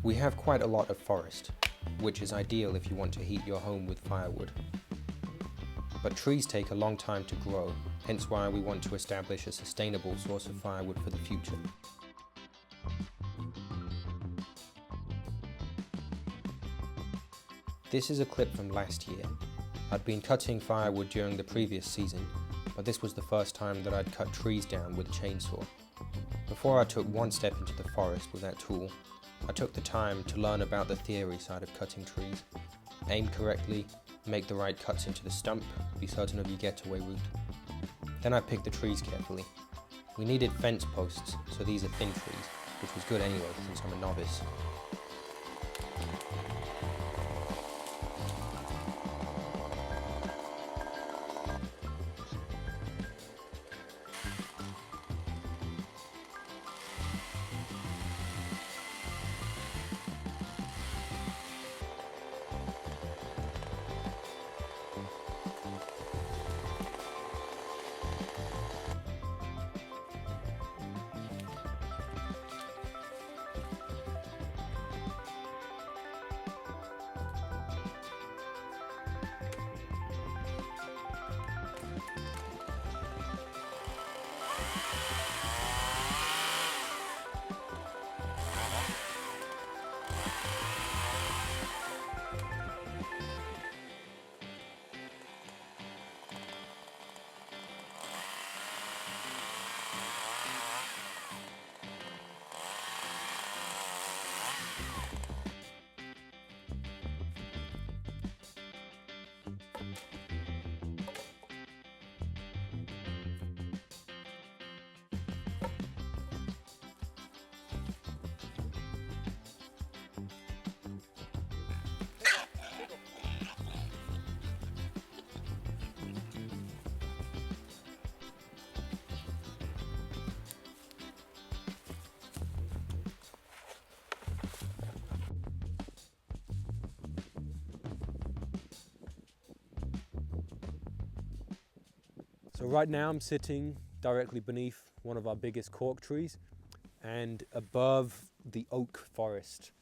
We have quite a lot of forest, which is ideal if you want to heat your home with firewood. But trees take a long time to grow, hence why we want to establish a sustainable source of firewood for the future. This is a clip from last year. I'd been cutting firewood during the previous season, but this was the first time that I'd cut trees down with a chainsaw. Before I took one step into the forest with that tool, I took the time to learn about the theory side of cutting trees. Aim correctly, make the right cuts into the stump, be certain of your getaway route. Then I picked the trees carefully. We needed fence posts, so these are thin trees, which was good anyway since I'm a novice. So right now I'm sitting directly beneath one of our biggest cork trees and above the oak forest.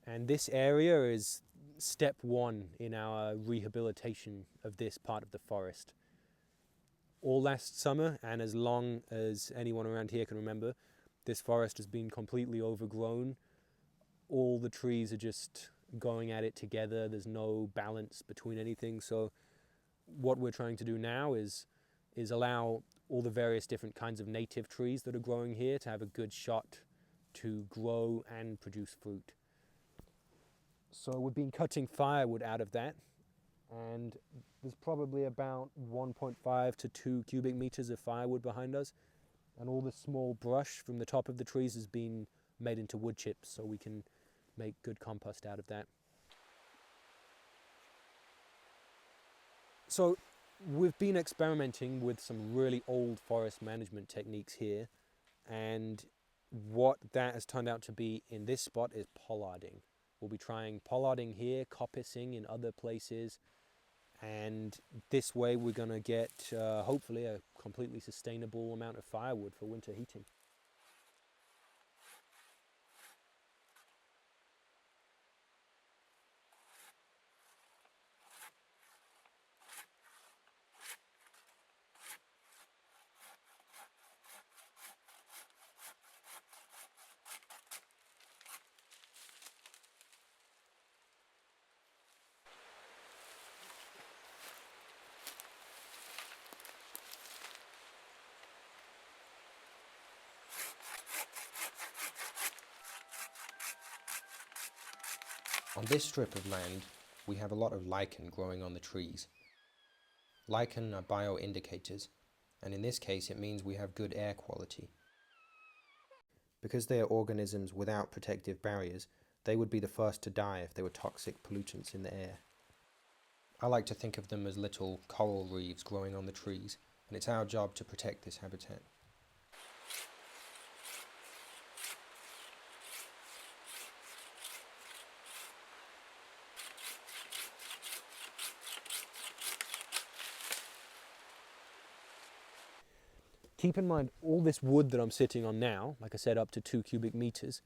And this area is step one in our rehabilitation of this part of the forest. All last summer, and as long as anyone around here can remember, this forest has been completely overgrown. All the trees are just going at it together. There's no balance between anything. So what we're trying to do now is allow all the various different kinds of native trees that are growing here to have a good shot to grow and produce fruit. So we've been cutting firewood out of that, and there's probably about 1.5 to 2 cubic meters of firewood behind us, and all the small brush from the top of the trees has been made into wood chips, so we can make good compost out of that. So we've been experimenting with some really old forest management techniques here, and what that has turned out to be in this spot is pollarding. We'll be trying pollarding here, coppicing in other places, and this way we're going to get hopefully a completely sustainable amount of firewood for winter heating. On this strip of land, we have a lot of lichen growing on the trees. Lichen are bioindicators, and in this case it means we have good air quality. Because they are organisms without protective barriers, they would be the first to die if there were toxic pollutants in the air. I like to think of them as little coral reefs growing on the trees, and it's our job to protect this habitat. keep in mind, all this wood that I'm sitting on now, like I said, up to 2 cubic meters,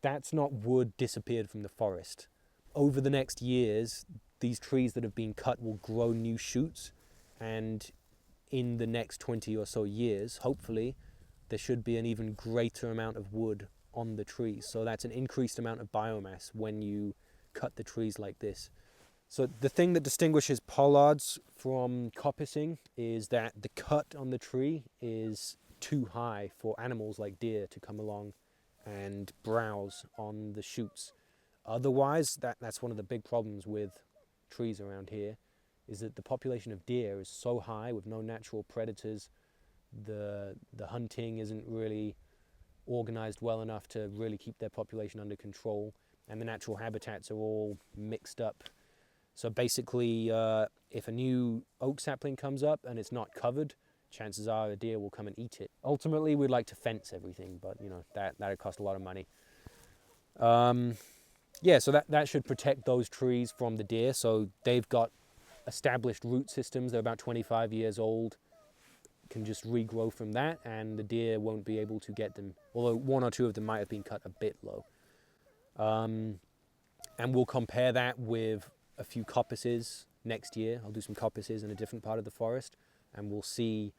that's not wood disappeared from the forest. Over the next years, these trees that have been cut will grow new shoots, and in the next 20 or so years, hopefully, there should be an even greater amount of wood on the trees. So that's an increased amount of biomass when you cut the trees like this. So the thing that distinguishes pollards from coppicing is that the cut on the tree is too high for animals like deer to come along and browse on the shoots. Otherwise, that's one of the big problems with trees around here, is that the population of deer is so high with no natural predators. The hunting isn't really organized well enough to really keep their population under control, and the natural habitats are all mixed up. So basically, if a new oak sapling comes up and it's not covered, chances are a deer will come and eat it. Ultimately, we'd like to fence everything, but you know, that'd cost a lot of money. Yeah, so that should protect those trees from the deer. So they've got established root systems. They're about 25 years old, can just regrow from that, and the deer won't be able to get them, although 1 or 2 of them might have been cut a bit low. And we'll compare that with a few coppices next year. I'll do some coppices in a different part of the forest, and we'll see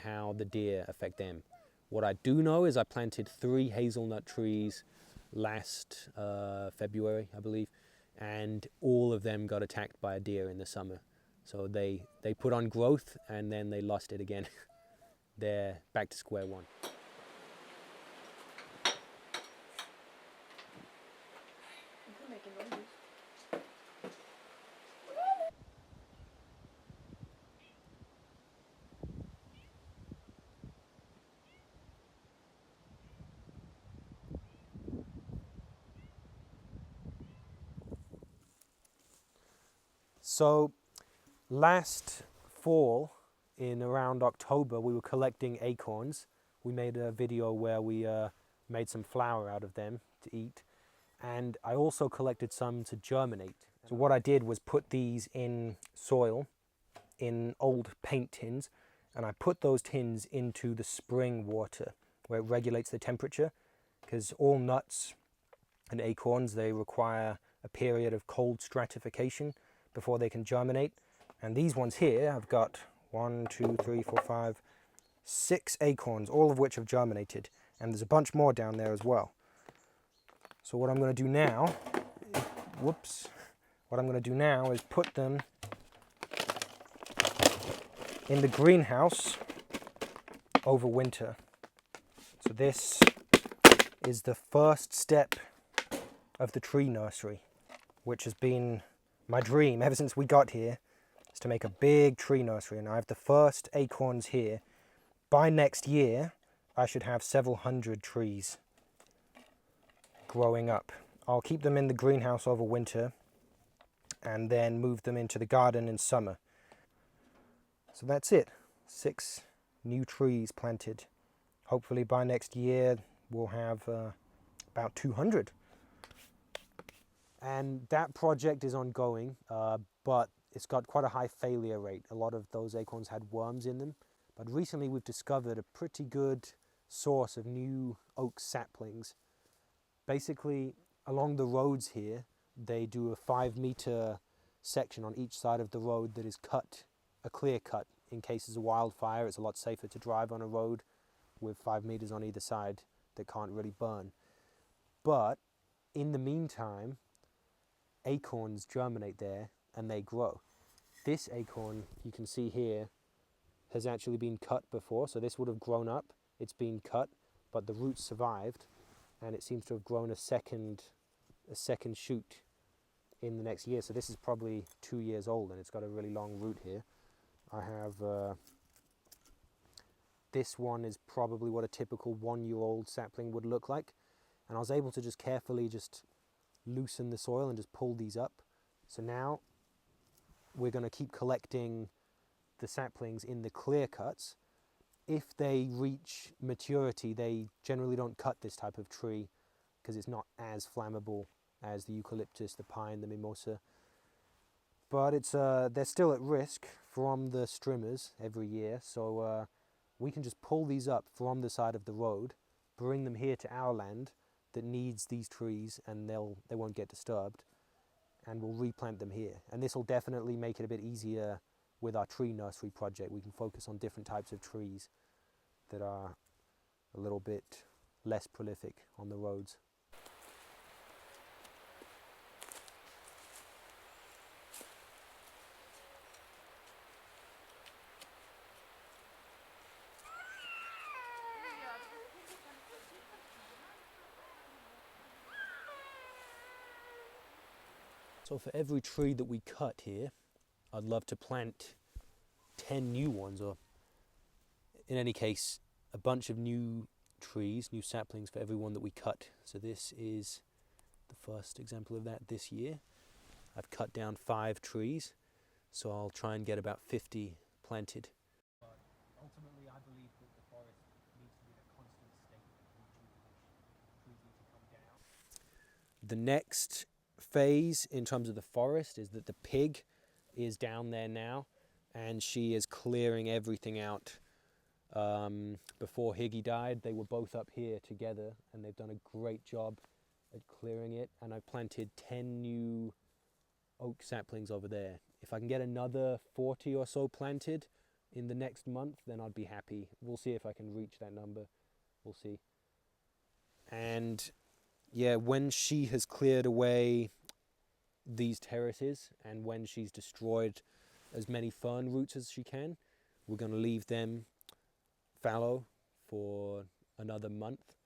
how the deer affect them. What I do know is I planted 3 hazelnut trees last February, I believe, and all of them got attacked by a deer in the summer. So they put on growth and then they lost it again. They're back to square one. So last fall, in around October, we were collecting acorns. We made a video where we made some flour out of them to eat. And I also collected some to germinate. So what I did was put these in soil, in old paint tins, and I put those tins into the spring water where it regulates the temperature, because all nuts and acorns, they require a period of cold stratification before they can germinate. And these ones here, I've got 1, 2, 3, 4, 5, 6 acorns, all of which have germinated. And there's a bunch more down there as well. So what I'm going to do now, what I'm going to do now is put them in the greenhouse over winter. So this is the first step of the tree nursery, which has been my dream ever since we got here, is to make a big tree nursery. And I have the first acorns here. By next year, I should have several hundred trees growing up. I'll keep them in the greenhouse over winter and then move them into the garden in summer. So that's it. 6 new trees planted. Hopefully by next year we'll have about 200. And that project is ongoing, but it's got quite a high failure rate. A lot of those acorns had worms in them. But recently we've discovered a pretty good source of new oak saplings. Basically, along the roads here, they do a 5-meter section on each side of the road that is cut, a clear cut. In cases of wildfire, it's a lot safer to drive on a road with 5 meters on either side that can't really burn. But in the meantime, acorns germinate there and they grow. This acorn, you can see here, has actually been cut before, so this would have grown up. It's been cut, but the roots survived, and it seems to have grown a second shoot in the next year. So this is probably 2 years old, and it's got a really long root here. I have this one is probably what a typical 1-year-old sapling would look like, and I was able to just carefully just loosen the soil and just pull these up. So now we're going to keep collecting the saplings in the clear cuts. If they reach maturity, they generally don't cut this type of tree because it's not as flammable as the eucalyptus, the pine, the mimosa. But it's they're still at risk from the strimmers every year, so we can just pull these up from the side of the road, bring them here to our land that needs these trees, and they won't get disturbed, and we'll replant them here. And this will definitely make it a bit easier with our tree nursery project. We can focus on different types of trees that are a little bit less prolific on the roads. So for every tree that we cut here, I'd love to plant 10 new ones, or in any case, a bunch of new trees, new saplings for every one that we cut. So this is the first example of that this year. I've cut down 5 trees, so I'll try and get about 50 planted. But ultimately, I believe that the forest needs to be in a constant state of rejuvenation. Trees need to come down. The next phase in terms of the forest is that the pig is down there now, and she is clearing everything out. Before Higgy died, they were both up here together, and they've done a great job at clearing it. And I planted 10 new oak saplings over there. If I can get another 40 or so planted in the next month, then I'd be happy. We'll see if I can reach that number. We'll see. And yeah, when she has cleared away these terraces, and when she's destroyed as many fern roots as she can, we're going to leave them fallow for another month.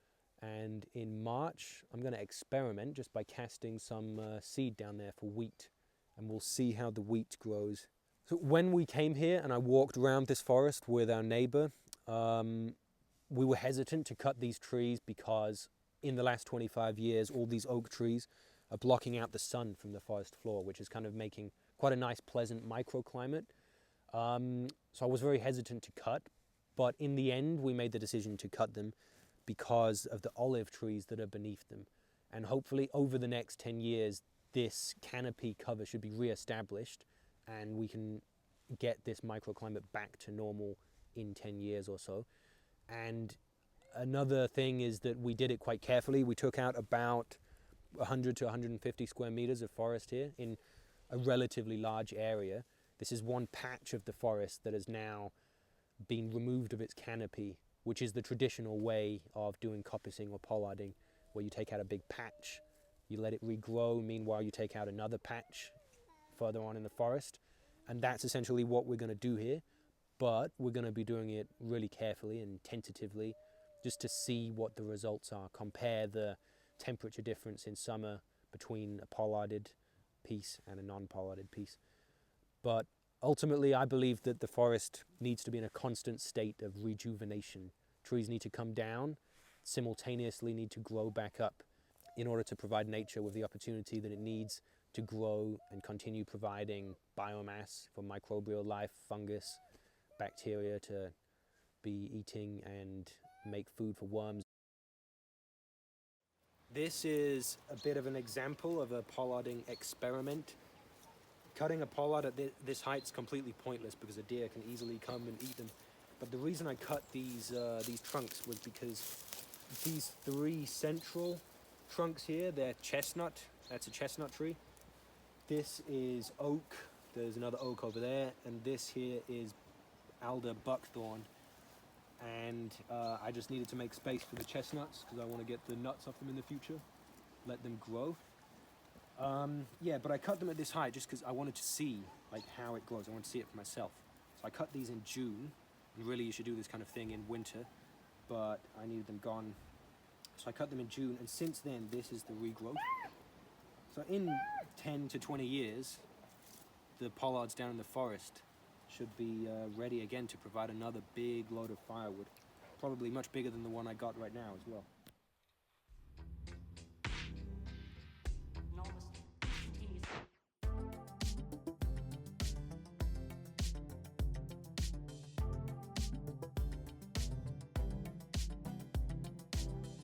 And in March, I'm going to experiment just by casting some seed down there for wheat, and we'll see how the wheat grows. So when we came here and I walked around this forest with our neighbor, we were hesitant to cut these trees because in the last 25 years, all these oak trees are blocking out the sun from the forest floor, which is kind of making quite a nice, pleasant microclimate. So I was very hesitant to cut, but in the end, we made the decision to cut them because of the olive trees that are beneath them. And hopefully over the next 10 years, this canopy cover should be re-established, and we can get this microclimate back to normal in 10 years or so. And another thing is that we did it quite carefully. We took out about 100 to 150 square meters of forest here in a relatively large area. This is one patch of the forest that has now been removed of its canopy, which is the traditional way of doing coppicing or pollarding, where you take out a big patch, you let it regrow, meanwhile you take out another patch further on in the forest. And that's essentially what we're going to do here, but we're going to be doing it really carefully and tentatively, just to see what the results are, compare the temperature difference in summer between a pollarded piece and a non-pollarded piece. But ultimately, I believe that the forest needs to be in a constant state of rejuvenation. Trees need to come down, simultaneously need to grow back up in order to provide nature with the opportunity that it needs to grow and continue providing biomass for microbial life, fungus, bacteria to be eating and make food for worms. This is a bit of an example of a pollarding experiment. Cutting a pollard at this height is completely pointless because a deer can easily come and eat them. But the reason I cut these trunks was because these 3 central trunks here, they're chestnut. That's a chestnut tree. This is oak. There's another oak over there. And this here is alder buckthorn. And I just needed to make space for the chestnuts because I want to get the nuts off them in the future, let them grow. Yeah, but I cut them at this height just because I wanted to see like how it grows. I want to see it for myself. So I cut these in June, and really you should do this kind of thing in winter, but I needed them gone. So I cut them in June, and since then this is the regrowth. So in 10 to 20 years, the pollards down in the forest should be ready again to provide another big load of firewood, probably much bigger than the one I got right now as well.